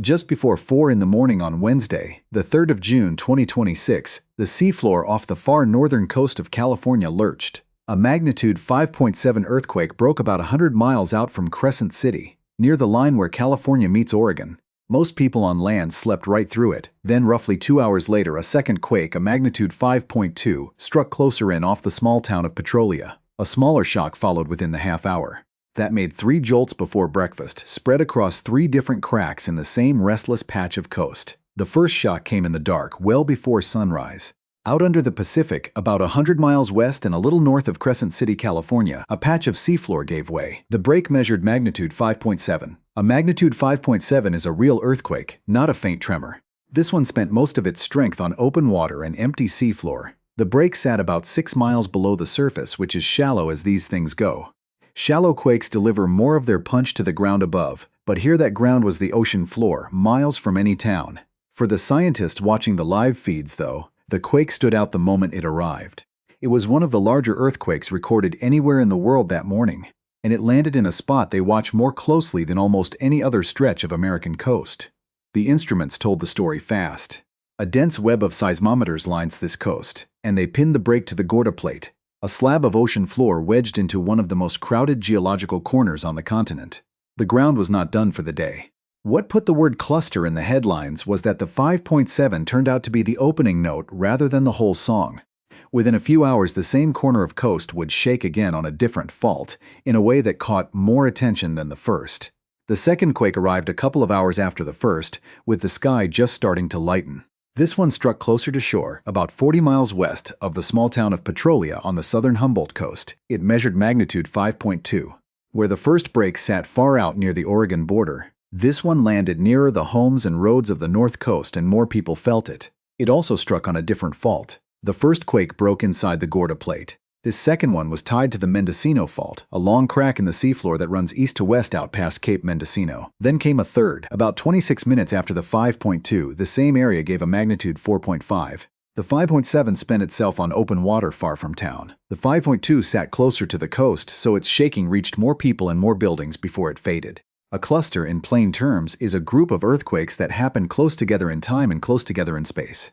Just before 4 in the morning on Wednesday, the 3rd of June 2026, the seafloor off the far northern coast of California lurched. A magnitude 5.7 earthquake broke about 100 miles out from Crescent City, near the line where California meets Oregon. Most people on land slept right through it. Then roughly 2 hours later, a second quake, a magnitude 5.2, struck closer in off the small town of Petrolia. A smaller shock followed within the half hour. That made 3 jolts before breakfast, spread across 3 different cracks in the same restless patch of coast. The first shock came in the dark, well before sunrise. Out under the Pacific, about 100 miles west and a little north of Crescent City, California, a patch of seafloor gave way. The break measured magnitude 5.7. A magnitude 5.7 is a real earthquake, not a faint tremor. This one spent most of its strength on open water and empty seafloor. The break sat about 6 miles below the surface, which is shallow as these things go. Shallow quakes deliver more of their punch to the ground above, but here that ground was the ocean floor, miles from any town. For the scientist watching the live feeds, though, the quake stood out the moment it arrived. It was one of the larger earthquakes recorded anywhere in the world that morning, and it landed in a spot they watch more closely than almost any other stretch of American coast. The instruments told the story fast. A dense web of seismometers lines this coast, and they pinned the break to the Gorda plate, a slab of ocean floor wedged into one of the most crowded geological corners on the continent. The ground was not done for the day. What put the word cluster in the headlines was that the 5.7 turned out to be the opening note rather than the whole song. Within a few hours, the same corner of coast would shake again on a different fault, in a way that caught more attention than the first. The second quake arrived a couple of hours after the first, with the sky just starting to lighten. This one struck closer to shore, about 40 miles west of the small town of Petrolia on the southern Humboldt coast. It measured magnitude 5.2. Where the first break sat far out near the Oregon border, this one landed nearer the homes and roads of the north coast and more people felt it. It also struck on a different fault. The first quake broke inside the Gorda plate. This second one was tied to the Mendocino fault, a long crack in the seafloor that runs east to west out past Cape Mendocino. Then came a third. About 26 minutes after the 5.2, the same area gave a magnitude 4.5. The 5.7 spent itself on open water far from town. The 5.2 sat closer to the coast, so its shaking reached more people and more buildings before it faded. A cluster, in plain terms, is a group of earthquakes that happen close together in time and close together in space.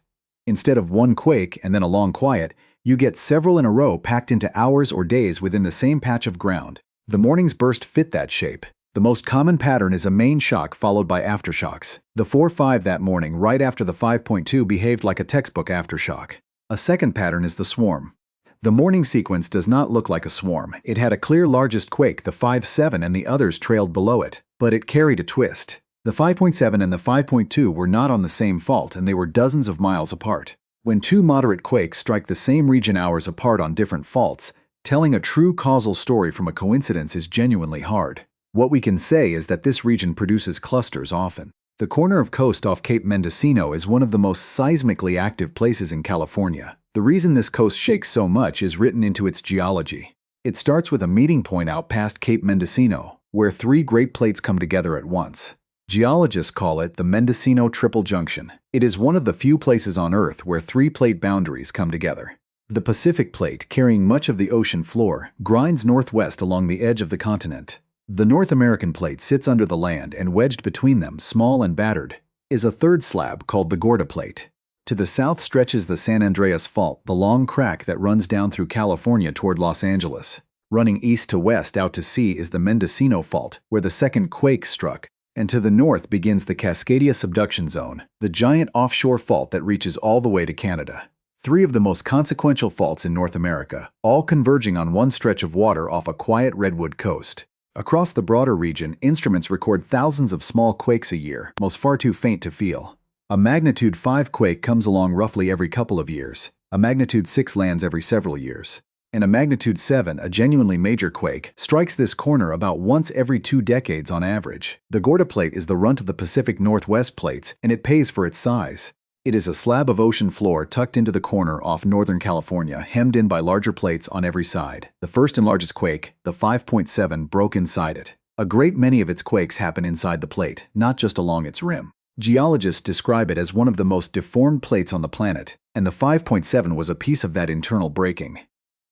Instead of one quake and then a long quiet, you get several in a row packed into hours or days within the same patch of ground. The morning's burst fit that shape. The most common pattern is a main shock followed by aftershocks. The 4.5 that morning, right after the 5.2, behaved like a textbook aftershock. A second pattern is the swarm. The morning sequence does not look like a swarm. It had a clear largest quake, the 5.7, and the others trailed below it. But it carried a twist. The 5.7 and the 5.2 were not on the same fault, and they were dozens of miles apart. When 2 moderate quakes strike the same region hours apart on different faults, telling a true causal story from a coincidence is genuinely hard. What we can say is that this region produces clusters often. The corner of coast off Cape Mendocino is one of the most seismically active places in California. The reason this coast shakes so much is written into its geology. It starts with a meeting point out past Cape Mendocino, where 3 great plates come together at once. Geologists call it the Mendocino Triple Junction. It is one of the few places on Earth where 3 plate boundaries come together. The Pacific Plate, carrying much of the ocean floor, grinds northwest along the edge of the continent. The North American Plate sits under the land, and wedged between them, small and battered, is a third slab called the Gorda Plate. To the south stretches the San Andreas Fault, the long crack that runs down through California toward Los Angeles. Running east to west out to sea is the Mendocino Fault, where the second quake struck. And to the north begins the Cascadia subduction zone, the giant offshore fault that reaches all the way to Canada. 3 of the most consequential faults in North America, all converging on one stretch of water off a quiet redwood coast. Across the broader region, instruments record thousands of small quakes a year, most far too faint to feel. A magnitude 5 quake comes along roughly every couple of years. A magnitude 6 lands every several years. And a magnitude 7, a genuinely major quake, strikes this corner about once every 2 decades on average. The Gorda Plate is the runt of the Pacific Northwest plates, and it pays for its size. It is a slab of ocean floor tucked into the corner off Northern California, hemmed in by larger plates on every side. The first and largest quake, the 5.7, broke inside it. A great many of its quakes happen inside the plate, not just along its rim. Geologists describe it as one of the most deformed plates on the planet, and the 5.7 was a piece of that internal breaking.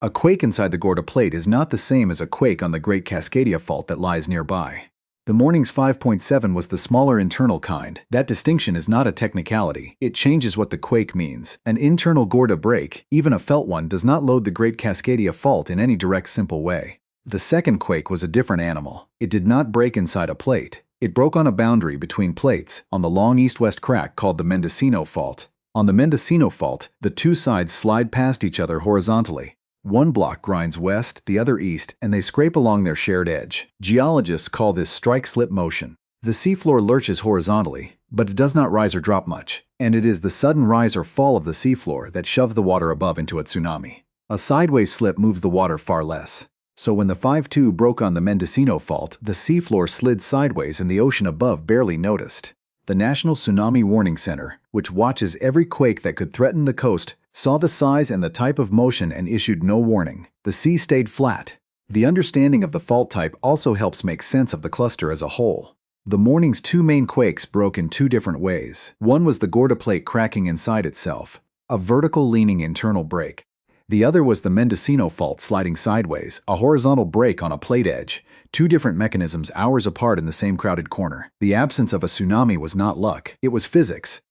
A quake inside the Gorda Plate is not the same as a quake on the Great Cascadia Fault that lies nearby. The morning's 5.7 was the smaller internal kind. That distinction is not a technicality. It changes what the quake means. An internal Gorda break, even a felt one, does not load the Great Cascadia Fault in any direct, simple way. The second quake was a different animal. It did not break inside a plate. It broke on a boundary between plates, on the long east-west crack called the Mendocino Fault. On the Mendocino Fault, the two sides slide past each other horizontally. One block grinds west, the other east, and they scrape along their shared edge. Geologists call this strike-slip motion. The seafloor lurches horizontally, but it does not rise or drop much, and it is the sudden rise or fall of the seafloor that shoves the water above into a tsunami. A sideways slip moves the water far less. So when the 5.2 broke on the Mendocino Fault, the seafloor slid sideways and the ocean above barely noticed. The National Tsunami Warning Center, which watches every quake that could threaten the coast, saw the size and the type of motion and issued no warning. The sea stayed flat. The understanding of the fault type also helps make sense of the cluster as a whole. The morning's two main quakes broke in two different ways. One was the Gorda plate cracking inside itself, a vertical leaning internal break. The other was the Mendocino Fault sliding sideways, a horizontal break on a plate edge. Two different mechanisms hours apart in the same crowded corner. The absence of a tsunami was not luck, it was physics.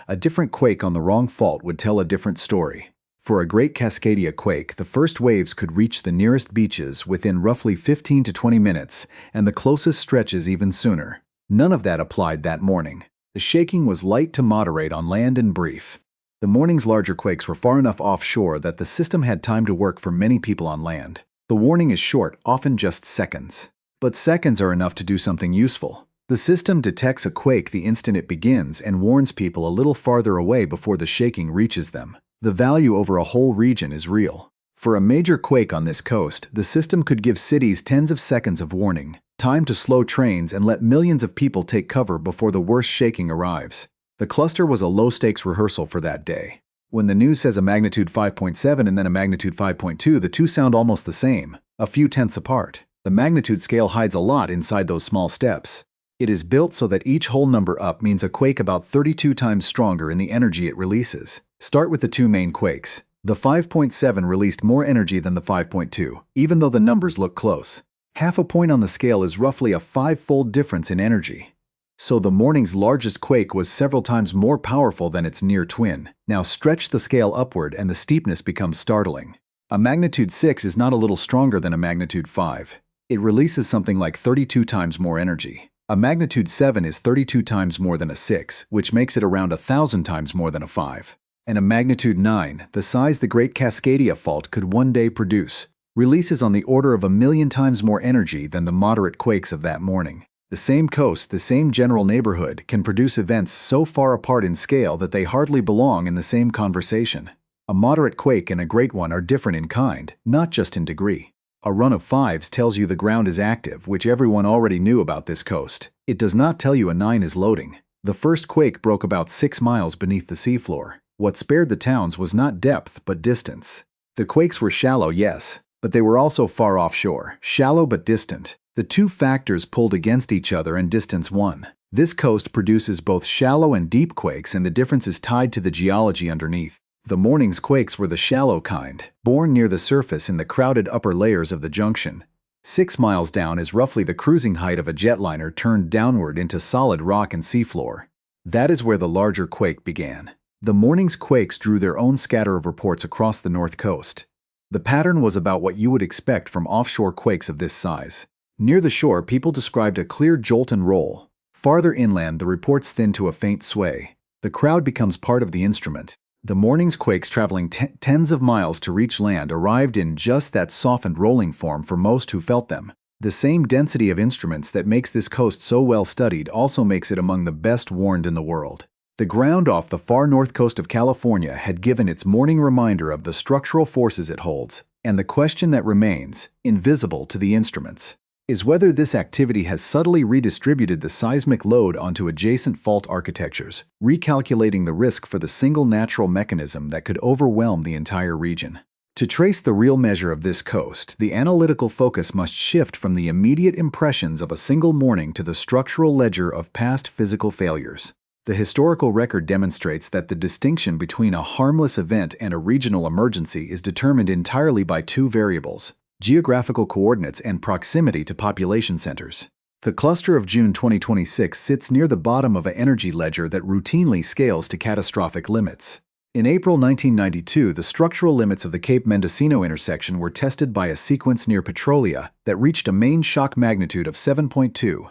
A different quake on the wrong fault would tell a different story. For a Great Cascadia quake, the first waves could reach the nearest beaches within roughly 15 to 20 minutes, and the closest stretches even sooner. None of that applied that morning. The shaking was light to moderate on land and brief. The morning's larger quakes were far enough offshore that the system had time to work for many people on land. The warning is short, often just seconds. But seconds are enough to do something useful. The system detects a quake the instant it begins and warns people a little farther away before the shaking reaches them. The value over a whole region is real. For a major quake on this coast, the system could give cities tens of seconds of warning, time to slow trains and let millions of people take cover before the worst shaking arrives. The cluster was a low-stakes rehearsal for that day. When the news says a magnitude 5.7 and then a magnitude 5.2, the two sound almost the same, a few tenths apart. The magnitude scale hides a lot inside those small steps. It is built so that each whole number up means a quake about 32 times stronger in the energy it releases. Start with the two main quakes. The 5.7 released more energy than the 5.2, even though the numbers look close. Half a point on the scale is roughly a 5-fold difference in energy. So the morning's largest quake was several times more powerful than its near twin. Now stretch the scale upward and the steepness becomes startling. A magnitude 6 is not a little stronger than a magnitude 5. It releases something like 32 times more energy. A magnitude 7 is 32 times more than a 6, which makes it around 1,000 times more than a 5. And a magnitude 9, the size the Great Cascadia Fault could one day produce, releases on the order of 1,000,000 times more energy than the moderate quakes of that morning. The same coast, the same general neighborhood, can produce events so far apart in scale that they hardly belong in the same conversation. A moderate quake and a great one are different in kind, not just in degree. A run of 5s tells you the ground is active, which everyone already knew about this coast. It does not tell you a 9 is loading. The first quake broke about 6 miles beneath the seafloor. What spared the towns was not depth, but distance. The quakes were shallow, yes, but they were also far offshore, shallow but distant. The two factors pulled against each other and distance won. This coast produces both shallow and deep quakes, and the difference is tied to the geology underneath. The morning's quakes were the shallow kind, born near the surface in the crowded upper layers of the junction. 6 miles down is roughly the cruising height of a jetliner turned downward into solid rock and seafloor. That is where the larger quake began. The morning's quakes drew their own scatter of reports across the north coast. The pattern was about what you would expect from offshore quakes of this size. Near the shore, people described a clear jolt and roll. Farther inland, the reports thin to a faint sway. The crowd becomes part of the instrument. The morning's quakes traveling tens of miles to reach land arrived in just that softened rolling form for most who felt them. The same density of instruments that makes this coast so well studied also makes it among the best warned in the world. The ground off the far north coast of California had given its morning reminder of the structural forces it holds, and the question that remains, invisible to the instruments, is whether this activity has subtly redistributed the seismic load onto adjacent fault architectures, recalculating the risk for the single natural mechanism that could overwhelm the entire region. To trace the real measure of this coast, the analytical focus must shift from the immediate impressions of a single morning to the structural ledger of past physical failures. The historical record demonstrates that the distinction between a harmless event and a regional emergency is determined entirely by two variables: geographical coordinates and proximity to population centers. The cluster of June 2026 sits near the bottom of an energy ledger that routinely scales to catastrophic limits. In April 1992, the structural limits of the Cape Mendocino intersection were tested by a sequence near Petrolia that reached a main shock magnitude of 7.2.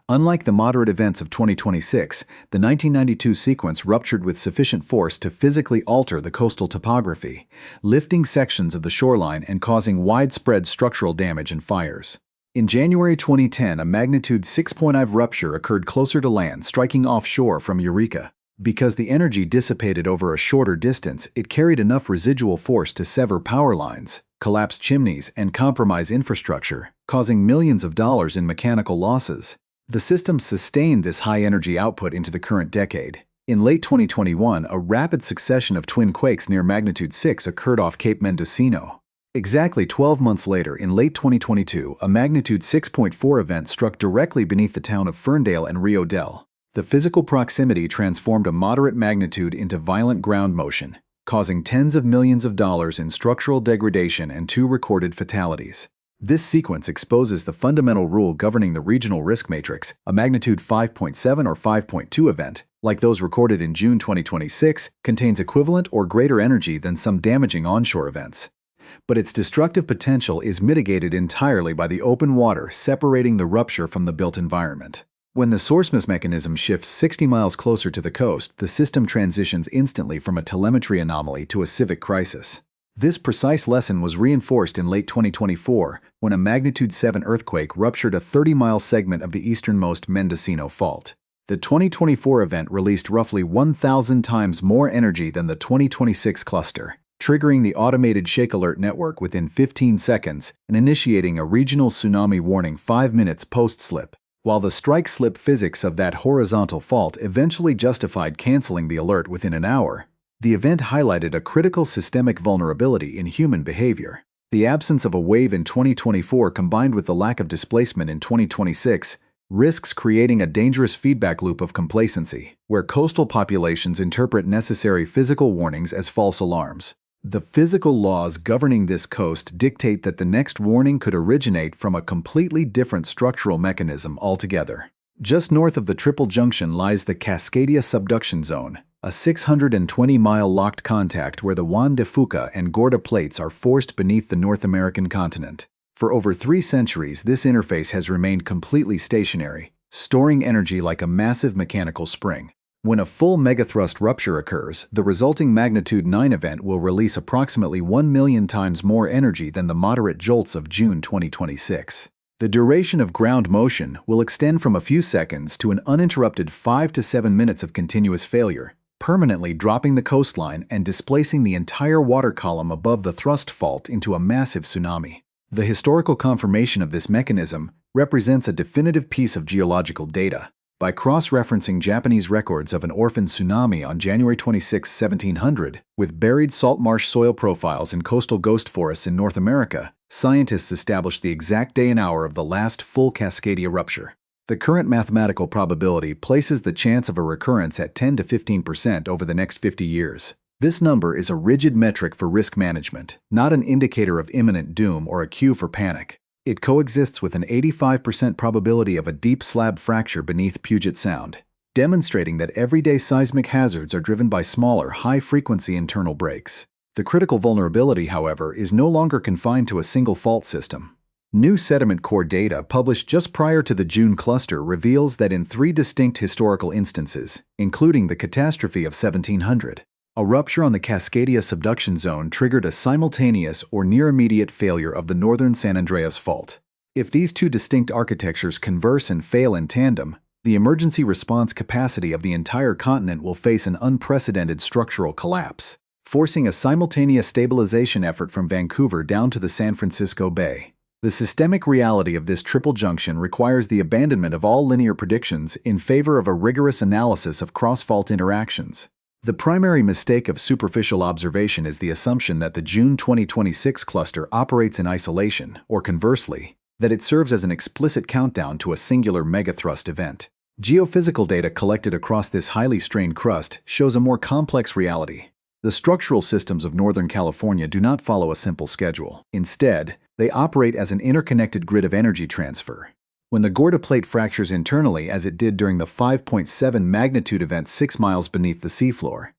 Unlike the moderate events of 2026, the 1992 sequence ruptured with sufficient force to physically alter the coastal topography, lifting sections of the shoreline and causing widespread structural damage and fires. In January 2010, a magnitude 6.5 rupture occurred closer to land, striking offshore from Eureka. Because the energy dissipated over a shorter distance, it carried enough residual force to sever power lines, collapse chimneys, and compromise infrastructure, causing millions of dollars in mechanical losses. The system sustained this high-energy output into the current decade. In late 2021, a rapid succession of twin quakes near magnitude 6 occurred off Cape Mendocino. Exactly 12 months later, in late 2022, a magnitude 6.4 event struck directly beneath the town of Ferndale and Rio Del. The physical proximity transformed a moderate magnitude into violent ground motion, causing tens of millions of dollars in structural degradation and 2 recorded fatalities. This sequence exposes the fundamental rule governing the regional risk matrix. A magnitude 5.7 or 5.2 event, like those recorded in June 2026, contains equivalent or greater energy than some damaging onshore events. But its destructive potential is mitigated entirely by the open water separating the rupture from the built environment. When the source mass mechanism shifts 60 miles closer to the coast, the system transitions instantly from a telemetry anomaly to a civic crisis. This precise lesson was reinforced in late 2024 when a magnitude 7 earthquake ruptured a 30-mile segment of the easternmost Mendocino fault. The 2024 event released roughly 1,000 times more energy than the 2026 cluster, triggering the automated ShakeAlert network within 15 seconds and initiating a regional tsunami warning 5 minutes post-slip. While the strike-slip physics of that horizontal fault eventually justified canceling the alert within an hour, the event highlighted a critical systemic vulnerability in human behavior. The absence of a wave in 2024 combined with the lack of displacement in 2026 risks creating a dangerous feedback loop of complacency, where coastal populations interpret necessary physical warnings as false alarms. The physical laws governing this coast dictate that the next warning could originate from a completely different structural mechanism altogether. Just north of the triple junction lies the Cascadia subduction zone, a 620-mile locked contact where the Juan de Fuca and Gorda plates are forced beneath the North American continent. For over 3 centuries, this interface has remained completely stationary, storing energy like a massive mechanical spring. When a full megathrust rupture occurs, the resulting magnitude 9 event will release approximately 1 million times more energy than the moderate jolts of June 2026. The duration of ground motion will extend from a few seconds to an uninterrupted 5 to 7 minutes of continuous failure, permanently dropping the coastline and displacing the entire water column above the thrust fault into a massive tsunami. The historical confirmation of this mechanism represents a definitive piece of geological data. By cross-referencing Japanese records of an orphan tsunami on January 26, 1700, with buried salt marsh soil profiles in coastal ghost forests in North America, scientists established the exact day and hour of the last full Cascadia rupture. The current mathematical probability places the chance of a recurrence at 10 to 15% over the next 50 years. This number is a rigid metric for risk management, not an indicator of imminent doom or a cue for panic. It coexists with an 85% probability of a deep slab fracture beneath Puget Sound, demonstrating that everyday seismic hazards are driven by smaller, high-frequency internal breaks. The critical vulnerability, however, is no longer confined to a single fault system. New sediment core data published just prior to the June cluster reveals that in 3 distinct historical instances, including the catastrophe of 1700, a rupture on the Cascadia subduction zone triggered a simultaneous or near-immediate failure of the northern San Andreas Fault. If these 2 distinct architectures converse and fail in tandem, the emergency response capacity of the entire continent will face an unprecedented structural collapse, forcing a simultaneous stabilization effort from Vancouver down to the San Francisco Bay. The systemic reality of this triple junction requires the abandonment of all linear predictions in favor of a rigorous analysis of cross-fault interactions. The primary mistake of superficial observation is the assumption that the June 2026 cluster operates in isolation, or conversely, that it serves as an explicit countdown to a singular megathrust event. Geophysical data collected across this highly strained crust shows a more complex reality. The structural systems of Northern California do not follow a simple schedule. Instead, they operate as an interconnected grid of energy transfer. When the Gorda plate fractures internally as it did during the 5.7 magnitude event 6 miles beneath the seafloor,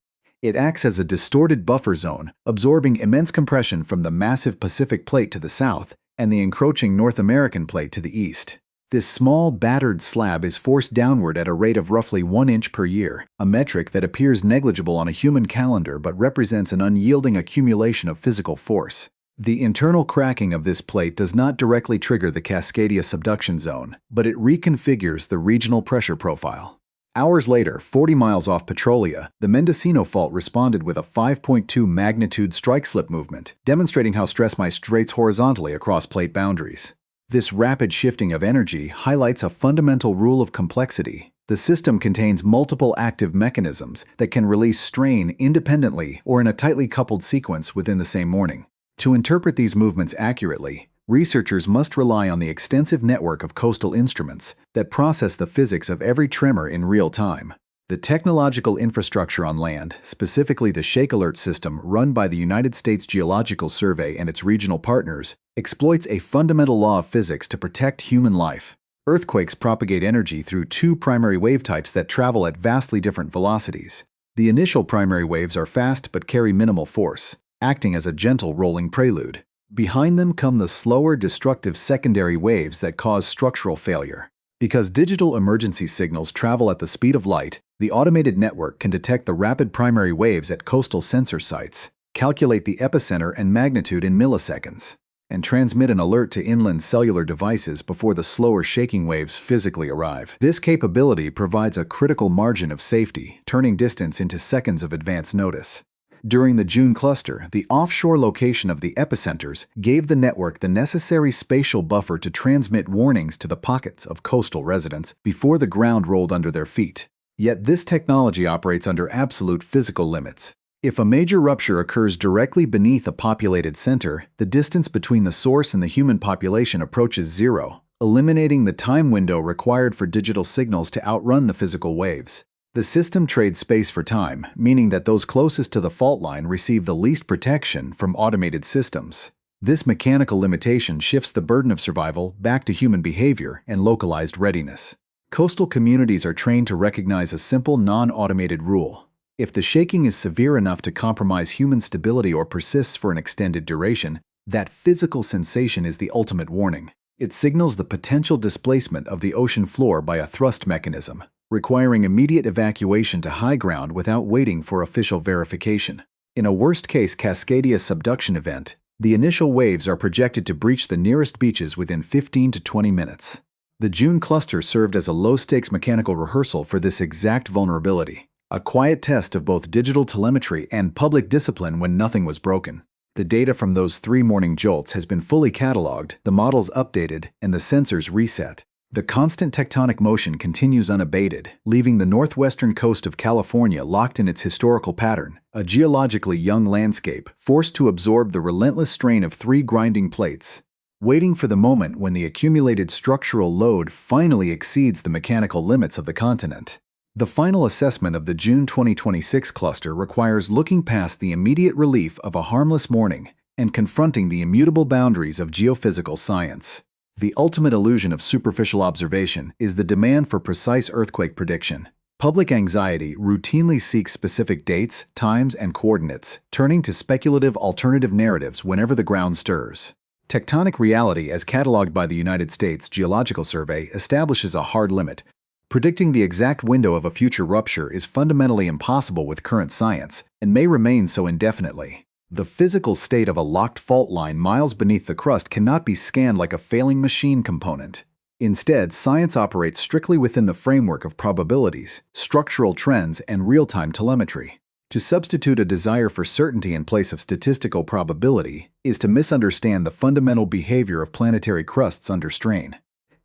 it acts as a distorted buffer zone, absorbing immense compression from the massive Pacific plate to the south and the encroaching North American plate to the east. This small, battered slab is forced downward at a rate of roughly 1 inch per year, a metric that appears negligible on a human calendar but represents an unyielding accumulation of physical force. The internal cracking of this plate does not directly trigger the Cascadia subduction zone, but it reconfigures the regional pressure profile. Hours later, 40 miles off Petrolia, the Mendocino fault responded with a 5.2 magnitude strike-slip movement, demonstrating how stress migrates horizontally across plate boundaries. This rapid shifting of energy highlights a fundamental rule of complexity. The system contains multiple active mechanisms that can release strain independently or in a tightly coupled sequence within the same morning. To interpret these movements accurately, researchers must rely on the extensive network of coastal instruments that process the physics of every tremor in real time. The technological infrastructure on land, specifically the ShakeAlert system run by the United States Geological Survey and its regional partners, exploits a fundamental law of physics to protect human life. Earthquakes propagate energy through two primary wave types that travel at vastly different velocities. The initial primary waves are fast but carry minimal force, acting as a gentle rolling prelude. Behind them come the slower, destructive secondary waves that cause structural failure. Because digital emergency signals travel at the speed of light, the automated network can detect the rapid primary waves at coastal sensor sites, calculate the epicenter and magnitude in milliseconds, and transmit an alert to inland cellular devices before the slower shaking waves physically arrive. This capability provides a critical margin of safety, turning distance into seconds of advance notice. During the June cluster, the offshore location of the epicenters gave the network the necessary spatial buffer to transmit warnings to the pockets of coastal residents before the ground rolled under their feet. Yet this technology operates under absolute physical limits. If a major rupture occurs directly beneath a populated center, the distance between the source and the human population approaches zero, eliminating the time window required for digital signals to outrun the physical waves. The system trades space for time, meaning that those closest to the fault line receive the least protection from automated systems. This mechanical limitation shifts the burden of survival back to human behavior and localized readiness. Coastal communities are trained to recognize a simple, non-automated rule. If the shaking is severe enough to compromise human stability or persists for an extended duration, that physical sensation is the ultimate warning. It signals the potential displacement of the ocean floor by a thrust mechanism, requiring immediate evacuation to high ground without waiting for official verification. In a worst-case Cascadia subduction event, the initial waves are projected to breach the nearest beaches within 15 to 20 minutes. The June cluster served as a low-stakes mechanical rehearsal for this exact vulnerability, a quiet test of both digital telemetry and public discipline when nothing was broken. The data from those 3 morning jolts has been fully cataloged, the models updated, and the sensors reset. The constant tectonic motion continues unabated, leaving the northwestern coast of California locked in its historical pattern, a geologically young landscape forced to absorb the relentless strain of 3 grinding plates, waiting for the moment when the accumulated structural load finally exceeds the mechanical limits of the continent. The final assessment of the June 2026 cluster requires looking past the immediate relief of a harmless morning and confronting the immutable boundaries of geophysical science. The ultimate illusion of superficial observation is the demand for precise earthquake prediction. Public anxiety routinely seeks specific dates, times, and coordinates, turning to speculative alternative narratives whenever the ground stirs. Tectonic reality, as cataloged by the United States Geological Survey, establishes a hard limit. Predicting the exact window of a future rupture is fundamentally impossible with current science, and may remain so indefinitely. The physical state of a locked fault line miles beneath the crust cannot be scanned like a failing machine component. Instead, science operates strictly within the framework of probabilities, structural trends, and real-time telemetry. To substitute a desire for certainty in place of statistical probability is to misunderstand the fundamental behavior of planetary crusts under strain.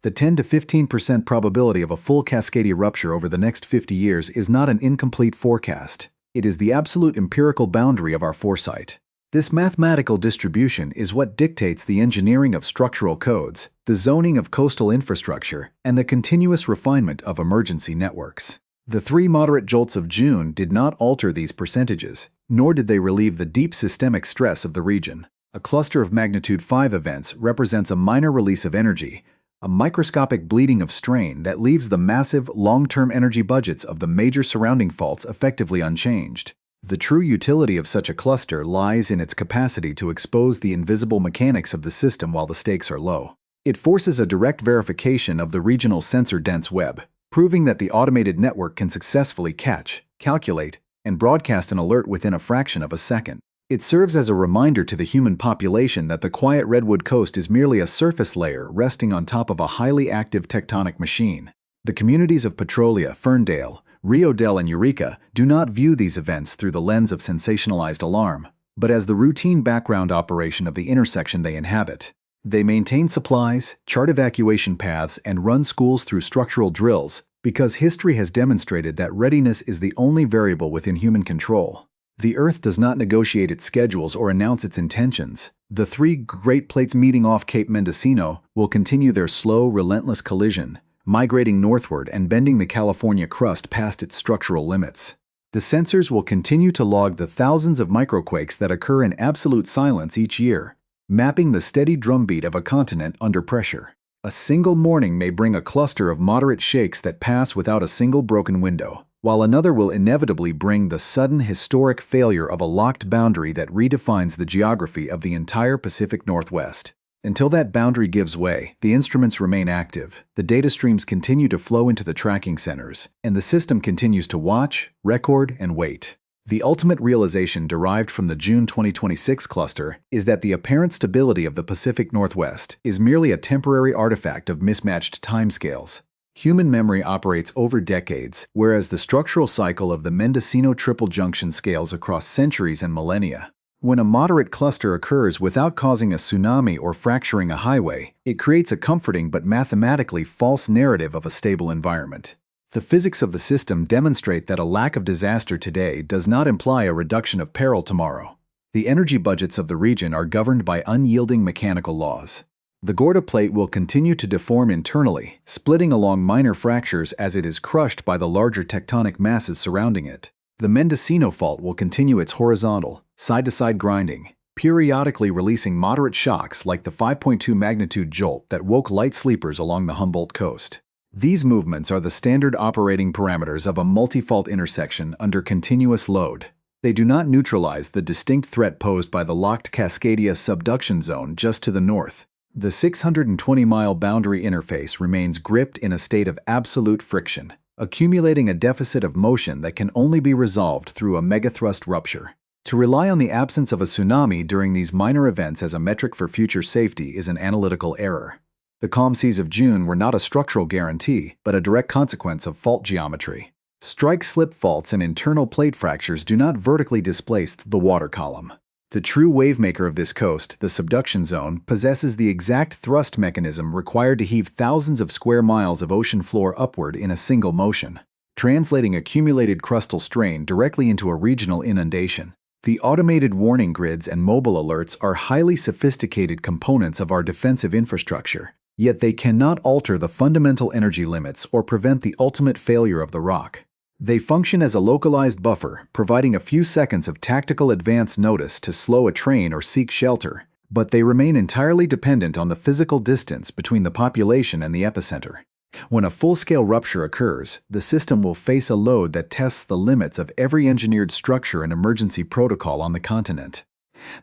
The 10 to 15% probability of a full Cascadia rupture over the next 50 years is not an incomplete forecast. It is the absolute empirical boundary of our foresight. This mathematical distribution is what dictates the engineering of structural codes, the zoning of coastal infrastructure, and the continuous refinement of emergency networks. The 3 moderate jolts of June did not alter these percentages, nor did they relieve the deep systemic stress of the region. A cluster of magnitude 5 events represents a minor release of energy, a microscopic bleeding of strain that leaves the massive, long-term energy budgets of the major surrounding faults effectively unchanged. The true utility of such a cluster lies in its capacity to expose the invisible mechanics of the system while the stakes are low. It forces a direct verification of the regional sensor-dense web, proving that the automated network can successfully catch, calculate, and broadcast an alert within a fraction of a second. It serves as a reminder to the human population that the quiet redwood coast is merely a surface layer resting on top of a highly active tectonic machine. The communities of Petrolia, Ferndale, Rio Del and Eureka do not view these events through the lens of sensationalized alarm, but as the routine background operation of the intersection they inhabit. They maintain supplies, chart evacuation paths, and run schools through structural drills because history has demonstrated that readiness is the only variable within human control. The Earth does not negotiate its schedules or announce its intentions. The three Great Plates meeting off Cape Mendocino will continue their slow, relentless collision, migrating northward and bending the California crust past its structural limits. The sensors will continue to log the thousands of microquakes that occur in absolute silence each year, mapping the steady drumbeat of a continent under pressure. A single morning may bring a cluster of moderate shakes that pass without a single broken window, while another will inevitably bring the sudden historic failure of a locked boundary that redefines the geography of the entire Pacific Northwest. Until that boundary gives way, the instruments remain active, the data streams continue to flow into the tracking centers, and the system continues to watch, record, and wait. The ultimate realization derived from the June 2026 cluster is that the apparent stability of the Pacific Northwest is merely a temporary artifact of mismatched timescales. Human memory operates over decades, whereas the structural cycle of the Mendocino triple junction scales across centuries and millennia. When a moderate cluster occurs without causing a tsunami or fracturing a highway, it creates a comforting but mathematically false narrative of a stable environment. The physics of the system demonstrate that a lack of disaster today does not imply a reduction of peril tomorrow. The energy budgets of the region are governed by unyielding mechanical laws. The Gorda plate will continue to deform internally, splitting along minor fractures as it is crushed by the larger tectonic masses surrounding it. The Mendocino fault will continue its horizontal, side-to-side grinding, periodically releasing moderate shocks like the 5.2 magnitude jolt that woke light sleepers along the Humboldt coast. These movements are the standard operating parameters of a multi-fault intersection under continuous load. They do not neutralize the distinct threat posed by the locked Cascadia subduction zone just to the north. The 620-mile boundary interface remains gripped in a state of absolute friction, accumulating a deficit of motion that can only be resolved through a megathrust rupture. To rely on the absence of a tsunami during these minor events as a metric for future safety is an analytical error. The calm seas of June were not a structural guarantee, but a direct consequence of fault geometry. Strike-slip faults and internal plate fractures do not vertically displace the water column. The true wavemaker of this coast, the subduction zone, possesses the exact thrust mechanism required to heave thousands of square miles of ocean floor upward in a single motion, translating accumulated crustal strain directly into a regional inundation. The automated warning grids and mobile alerts are highly sophisticated components of our defensive infrastructure. Yet they cannot alter the fundamental energy limits or prevent the ultimate failure of the rock. They function as a localized buffer, providing a few seconds of tactical advance notice to slow a train or seek shelter, but they remain entirely dependent on the physical distance between the population and the epicenter. When a full-scale rupture occurs, the system will face a load that tests the limits of every engineered structure and emergency protocol on the continent.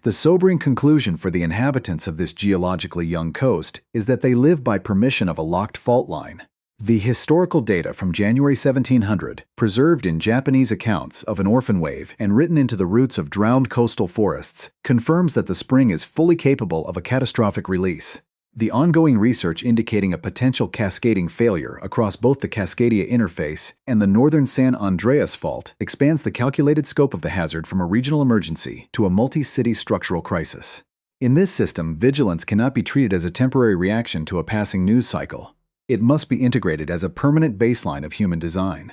The sobering conclusion for the inhabitants of this geologically young coast is that they live by permission of a locked fault line. The historical data from January 1700, preserved in Japanese accounts of an orphan wave and written into the roots of drowned coastal forests, confirms that the spring is fully capable of a catastrophic release. The ongoing research indicating a potential cascading failure across both the Cascadia interface and the northern San Andreas fault expands the calculated scope of the hazard from a regional emergency to a multi-city structural crisis. In this system, vigilance cannot be treated as a temporary reaction to a passing news cycle. It must be integrated as a permanent baseline of human design.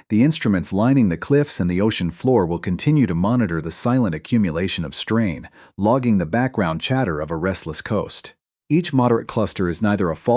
The instruments lining the cliffs and the ocean floor will continue to monitor the silent accumulation of strain, logging the background chatter of a restless coast. Each moderate cluster is neither a fault